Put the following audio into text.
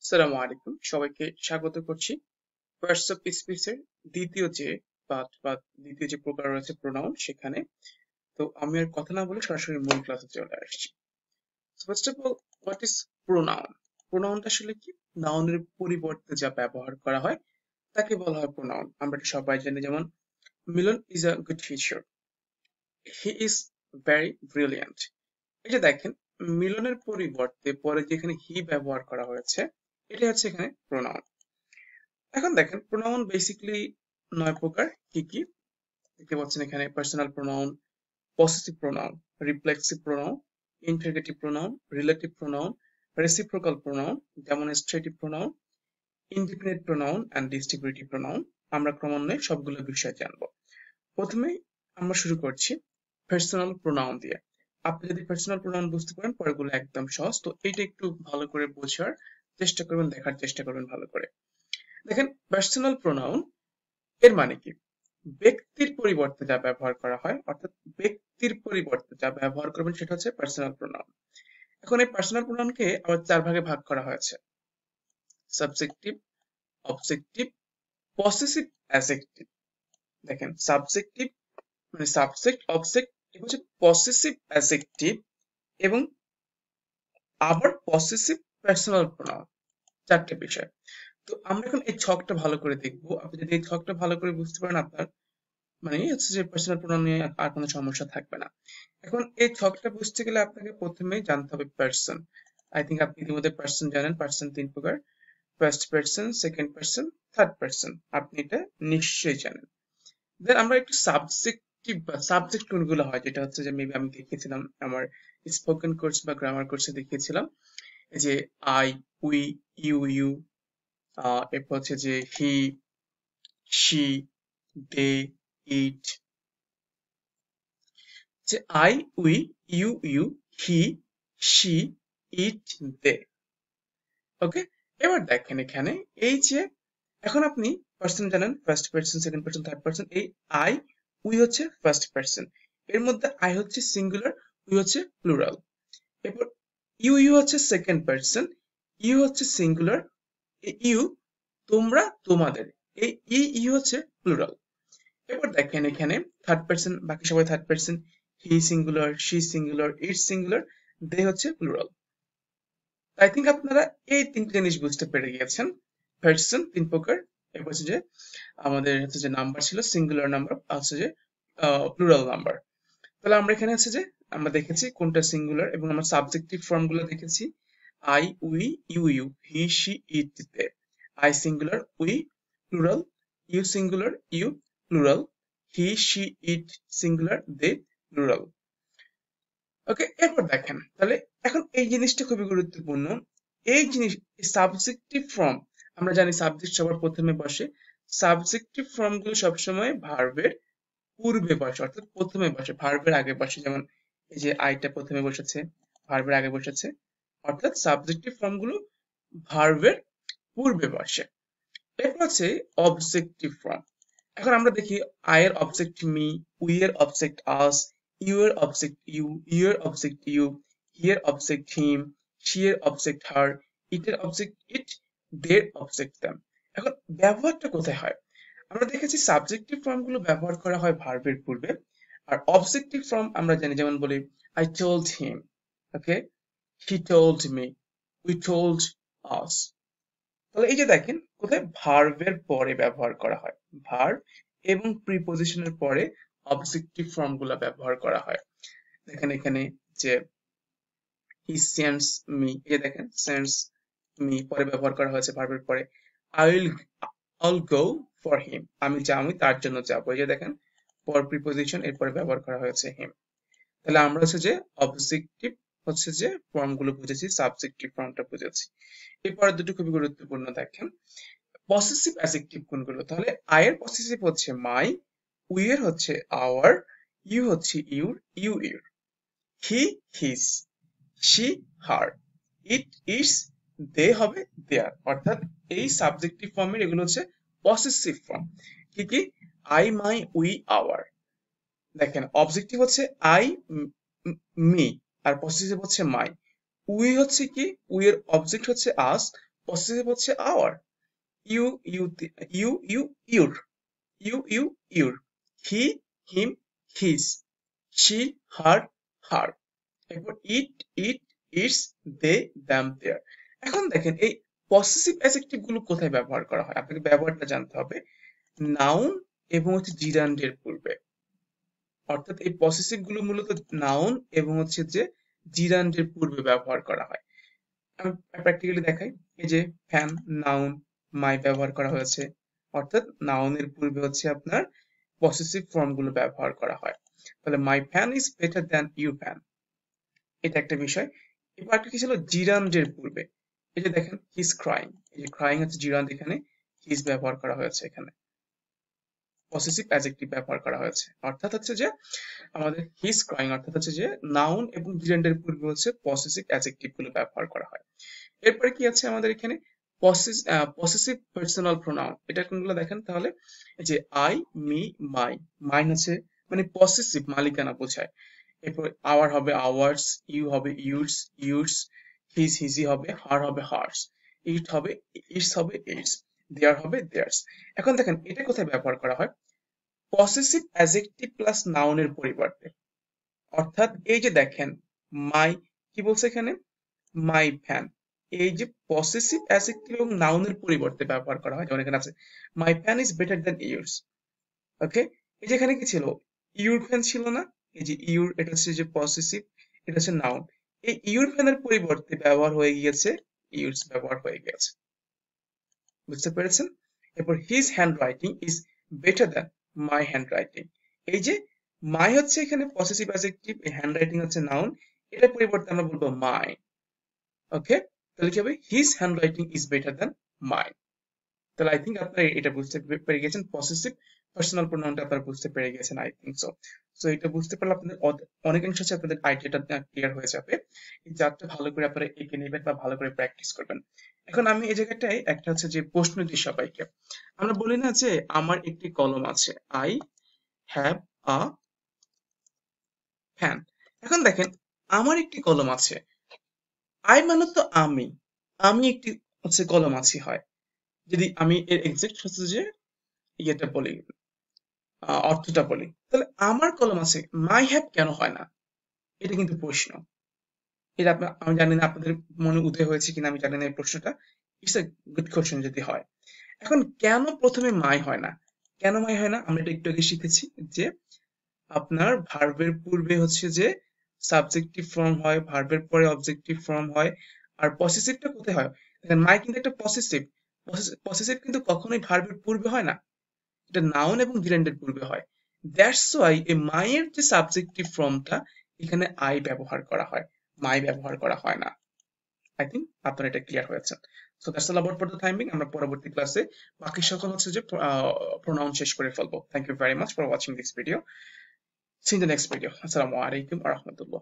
সালামু আলাইকুম, সবাইকে স্বাগত করছি। পার্টস অফ স্পিচ এর দ্বিতীয় যে পার্ট বা দ্বিতীয় যে প্রকার রয়েছে প্রোনাউন সেখানে। তো আমি আর কথা না বলে সরাসরি মূল ক্লাসে চলে আসছি। First of all, what is pronoun? প্রোনাউনটা আসলে কি? নাউনের পরিবর্তে যা ব্যবহার করা হয় তাকে বলা হয় প্রোনাউন। আমরা এটা সবাই জানি, যেমন Milan is a good teacher, he is very brilliant. এই যে দেখেন, মিলনের পরিবর্তে পরে যেখানে হি ব্যবহার করা হয়েছে এটা হচ্ছে এখানে প্রোনাউন। এখন দেখেন, প্রোনাউন বেসিক্যালি 9 প্রকার। কি কি দেখতে পাচ্ছেন এখানে? Personal pronoun, possessive pronoun, reflexive pronoun, interrogative pronoun, relative pronoun, reciprocal pronoun, demonstrative pronoun, indefinite pronoun and distributive pronoun. আমরা ক্রমান্বয়ে সবগুলো বিষয় জানবো। প্রথমেই আমরা শুরু করছি পার্সোনাল প্রোনাউন দিয়ে। আপনি যদি পার্সোনাল প্রোনাউন বুঝতে পারেন, পরেরগুলো একদম সহজ। তো এইটা একটু ভালো করে বোঝার চেষ্টা করবেন, দেখার চেষ্টা করবেন ভালো করে। দেখেন, পার্সোনাল প্রোনাউন এর মানে কি? ব্যক্তির পরিবর্তে যা ব্যবহার করা হয়, অর্থাৎ ব্যক্তির পরিবর্তে যা ব্যবহার করবেন সেটা হচ্ছে পার্সোনাল প্রোনাউন। এখন এই পার্সোনাল প্রোনাউনকে আবার 4 ভাগে ভাগ করা হয়েছে: সাবজেক্টিভ, অবজেক্টিভ, পসেসিভ, অ্যাজেক্টিভ। দেখেন, সাবজেক্টিভ মানে সাবজেক্ট, অবজেক্ট, এবং হচ্ছে পসেসিভ, অ্যাজেক্টিভ, এবং আবার পসেসিভ পার্সোনাল প্রোনাউন। 4টে বিষয়। তো আমরা এখন এই ছকটা ভালো করে দেখবো। আপনি যদি এই ছকটা ভালো করে বুঝতে পারেন, আপনার মানে হচ্ছে যে পার্সোনাল প্রোনাউন নিয়ে আর কোনো সমস্যা থাকবে না। এখন এই ছকটা বুঝতে গেলে আপনাকে প্রথমেই জানতে হবে পার্সন। আই থিঙ্ক আপনি ইতিমধ্যে পার্সন জানেন। পার্সন 3 প্রকার: first person, second person, third person. আপনি এটা নিশ্চয়ই জানেন। দেন আমরা একটু সাবজেক্টিভ বা সাবজেক্ট কোনগুলো হয়, যেটা হচ্ছে যে মেবি আমি দেখিয়েছিলাম আমার স্পোকেন কোর্স বা গ্রামার কোর্সে দেখিয়েছিলাম। এই যে আই, উই, ইউ, এরপর হচ্ছে যে হি, শি, দে, ইট। যে I, we, you, he, she, it, they. Okay, এবার দেখেন এখানে এই যে এখন আপনি পার্সন জানেন, first person, second person, third person. এই আই, উই হচ্ছে ফার্স্ট পার্সন, এর মধ্যে আই হচ্ছে সিঙ্গুলার, উই হচ্ছে প্লুরাল। এরপর ইউ হচ্ছে সেকেন্ড পার্সন, ইউ হচ্ছে সিঙ্গুলার, ইউ তোমরা, তোমাদের। এই ইউ হচ্ছে প্লুরাল। এবার দেখেন এখানে থার্ড পার্সন, বাকি সবাই third person. He singular, she singular, it singular, they হচ্ছে প্লুরাল। আই থিঙ্ক আপনারা এই 3টে জিনিস বুঝতে পেরে গিয়েছেন। পার্সন 3 প্রকার, এরপর হচ্ছে যে আমাদের হচ্ছে যে নাম্বার ছিল সিঙ্গুলার নাম্বার, হচ্ছে যে প্লুরাল নাম্বার। তাহলে আমরা এখানে হচ্ছে যে আমরা দেখেছি কোনটা সিঙ্গুলার, এবং আমরা সাবজেক্টিভ ফর্ম গুলো দেখেছি: I, we, you, he, she, it, they. I singular, we plural, you singular, you plural, he, she, it singular, they plural. Okay, এরপর দেখেন তাহলে এখন এই জিনিসটা খুবই গুরুত্বপূর্ণ। এই জিনিস সাবজেক্টিভ ফর্ম, আমরা জানি সাবজেক্ট সবার প্রথমে বসে। সাবজেক্টিভ ফর্ম গুলো সবসময় ভার্বের পূর্বে বসে, অর্থাৎ প্রথমে বসে, ভার্বের আগে বসে। যেমন এই যে আইটা প্রথমে বসেছে, ভার্বের আগে বসেছে, অর্থাৎ সাবজেক্টিভ ফর্ম গুলো ভার্বের পূর্বে বসে। এরপর আছে অবজেক্টিভ ফর্ম। এখন আমরা দেখি আই এর অবজেক্ট মি, উই এর অবজেক্ট আস, ইউ এর অবজেক্ট ইউ, এর অবজেক্ট ইউ, হি এর অবজেক্ট হিম, শি এর অবজেক্ট হার, ইট এর object it, there object them. এখন ব্যবহারটা কোথায় হয়? আমরা দেখেছি সাবজেক্টিভ ফর্ম গুলো ব্যবহার করা হয় ভার্বের পূর্বে, আর অবজেক্টিভ ফর্ম আমরা জানি, যেমন বলি I told him, okay, he told me, we told us. তাহলে এই যে দেখেন কোথায় ভার্বের পরে ব্যবহার করা হয়, ভার্ব এবং প্রিপজিশনের পরে অবজেক্টিভ ফর্ম গুলা ব্যবহার করা হয়। দেখেন এখানে যে হি সেন্ডস মি, এই যে দেখেন সেন্ডস মি পরে ব্যবহার করা হয়েছে ভার্বের পরে। I will go for him, আমি তার জন্য যাবো। এই যে দেখেন পর প্রিপজিশন, এরপরে ব্যবহার করা হয়েছে হিম। তাহলে আমরা হচ্ছে যে অবজেক্টিভ হচ্ছে যে ফর্ম গুলো বুঝেছি, সাবজেক্টিভ ফর্মটা বুঝেছি। এরপরে দুটো খুবই গুরুত্বপূর্ণ, দেখেন পসেসিভ অ্যাডজেক্টিভ কোনগুলো? তাহলে আই এর পসেসিভ হচ্ছে মাই, উই এর হচ্ছে আওয়ার, ইউ হচ্ছে your, your, he his, she her, it its, they হবে দেয়ার। অর্থাৎ এই সাবজেক্টিভ ফর্মের এগুলো হচ্ছে পসেসিভ ফর্ম। কি কি? I, my, we, our. দেখেন অবজেক্টিভ হচ্ছে আই, মি, আর পসেসিভ হচ্ছে মাই। উই হচ্ছে কি? উই এর অবজেক্ট হচ্ছে আস, পসেসিভ হচ্ছে our, you you you you your, your, he him his, she her her, এরপর ইট ইটস, দে দ্যাম দেয়ার। এখন দেখেন এই পসেসিভ অ্যাডজেক্টিভ গুলো কোথায় ব্যবহার করা হয়, আপনাকে ব্যবহারটা জানতে হবে। নাউন এবং হচ্ছে জিরান্ডের পূর্বে, অর্থাৎ এই পসেসিভ গুলো মূলত নাউন এবং হচ্ছে যে জিরান্ডের পূর্বে ব্যবহার করা হয়। আমি প্র্যাকটিক্যালি দেখাই। এই যে ফ্যান, নাউন, মাই ব্যবহার করা হয়েছে, অর্থাৎ নাউনের পূর্বে হচ্ছে আপনার পসেসিভ ফর্ম গুলো ব্যবহার করা হয়। তাহলে মাই fan is better than your fan, এটা একটা বিষয়। এবার একটা কি ছিল জিরান্ডের পূর্বে, এই যে দেখেন হিজ ক্রাইং, এই যে ক্রাইং হচ্ছে জিরান্ড, এখানে হিজ ব্যবহার করা হয়েছে, এখানে পসেসিভ অ্যাডজেক্টিভ ব্যবহার করা হয়েছে, অর্থাৎ হচ্ছে যে আমাদের হিজ ক্রাইং অর্থাৎ হচ্ছে যে নাউন এবং জিরান্ডের পূর্বে হচ্ছে পসেসিভ অ্যাডজেক্টিভ গুলো ব্যবহার করা হয়। এরপরে কি আছে আমাদের এখানে পসেসিভ পার্সোনাল প্রোনাউন, এটা কোনগুলো দেখেন তাহলে, এই যে আই, মি, মাই, মাইন হচ্ছে মানে পসেসিভ মালিকানা বোঝায়। এরপর আওয়ার হবে আওয়ার্স, ইউ হবে ইউরস ইউরস, হিজ হিজি হবে, হার হবে হার্স, ইট হবে ইটস হবে ইটস, দেয়ার হবে দেয়ার্স। এখন দেখেন এটা কোথায় ব্যবহার করা হয়, পসেসিভ অ্যাডজেক্টিভ প্লাস নাউনের পরিবর্তে, অর্থাৎ এই যে দেখেন মাই, কি বলছে এখানে, মাই ফ্যান, এই যে পসেসিভ অ্যাডজেক্টিভ এবং নাউনের পরিবর্তে ব্যবহার করা হয়। যেমন এখানে আছে my fan is better than yours, okay. এই যে এখানে কি ছিল, ইউর ফ্যান ছিল না, এই যে ইউর, এটা হচ্ছে যে পসেসিভ, এটা হচ্ছে নাউন, এই ইউর ফ্যানের পরিবর্তে ব্যবহার হয়ে গিয়েছে ইউরস, ব্যবহার হয়ে গেছে, বুঝতে পেরেছেন। এরপর his hand writing is better than my hand writing, এই যে মাই হচ্ছে এখানে পসেসিভ অ্যাডজেক্টিভ, এই হ্যান্ড রাইটিং হচ্ছে নাউন, এটার পরিবর্তে আমরা বলবো মাই, ওকে। তাহলে কি হবে, his hand writing is better than my. তাহলে আই থিঙ্ক আপনারা এটা বুঝতে পেরে গেছেন, পসেসিভ পার্সোনাল প্রোনাউনটা আপনারা বুঝতে পেরে গেছেন, আই থিঙ্ক সো। সো এটা বুঝতে পারলে আপনাদের অনেকাংশ হচ্ছে আপনাদের আইডিয়াটা ক্লিয়ার হয়ে যাবে। এই চারটা ভালো করে আপনারা এঁকে নেবেন বা ভালো করে প্র্যাকটিস করবেন। এখন আমি এই জায়গাটায় একটা হচ্ছে যে প্রশ্ন দিই সবাইকে। আমরা বলি না যে আমার একটি কলম আছে, আই হ্যাভ আ ফ্যান। এখন দেখেন আমার একটি কলম আছে, আই মানে তো আমি, আমি একটি হচ্ছে কলম আছি হয়, যদি আমি এর এক্সাক্ট হচ্ছে যে ইয়েটা বলি, অর্থটা বলি, তাহলে আমার কলম আছে, মাই হ্যাভ কেন হয় না, এটা কিন্তু প্রশ্ন। এটা আমি জানি না আপনাদের মনে উদয় হয়েছে কিনা, আমি জানি না এই প্রশ্নটা, ইটস এ গুড কোশ্চেন যদি হয়। এখন কেন প্রথমে মাই হয় না, কেন মাই হয় না, আমরা এটা একটু আগে শিখেছি যে আপনার ভার্বের পূর্বে হচ্ছে যে সাবজেক্টিভ ফর্ম হয়, ভার্বের পরে অবজেক্টিভ ফর্ম হয়, আর পসেসিভটা কোথায় হয়, দেখেন মাই কিন্তু একটা পসেসিভ, পসেসিভ কিন্তু কখনোই ভার্বের পূর্বে হয় না, এটা নাউন এবং জিরেন্ডের পূর্বে হয়। দ্যাটস ওয়াই এই মাইয়ের যে সাবজেক্টিভ ফর্মটা, এখানে আই ব্যবহার করা হয়, মাই ব্যবহার করা হয় না। আই থিঙ্ক আপনারা এটা ক্লিয়ার হয়েছে। So that's all about for the timing. আমরা পরবর্তী ক্লাসে বাকি সকল হচ্ছে যে প্রোনাউন শেষ করে ফেলবো। Thank you very much for watching this video. See in the next video. আসসালামু আলাইকুম ওয়া রাহমাতুল্লাহ।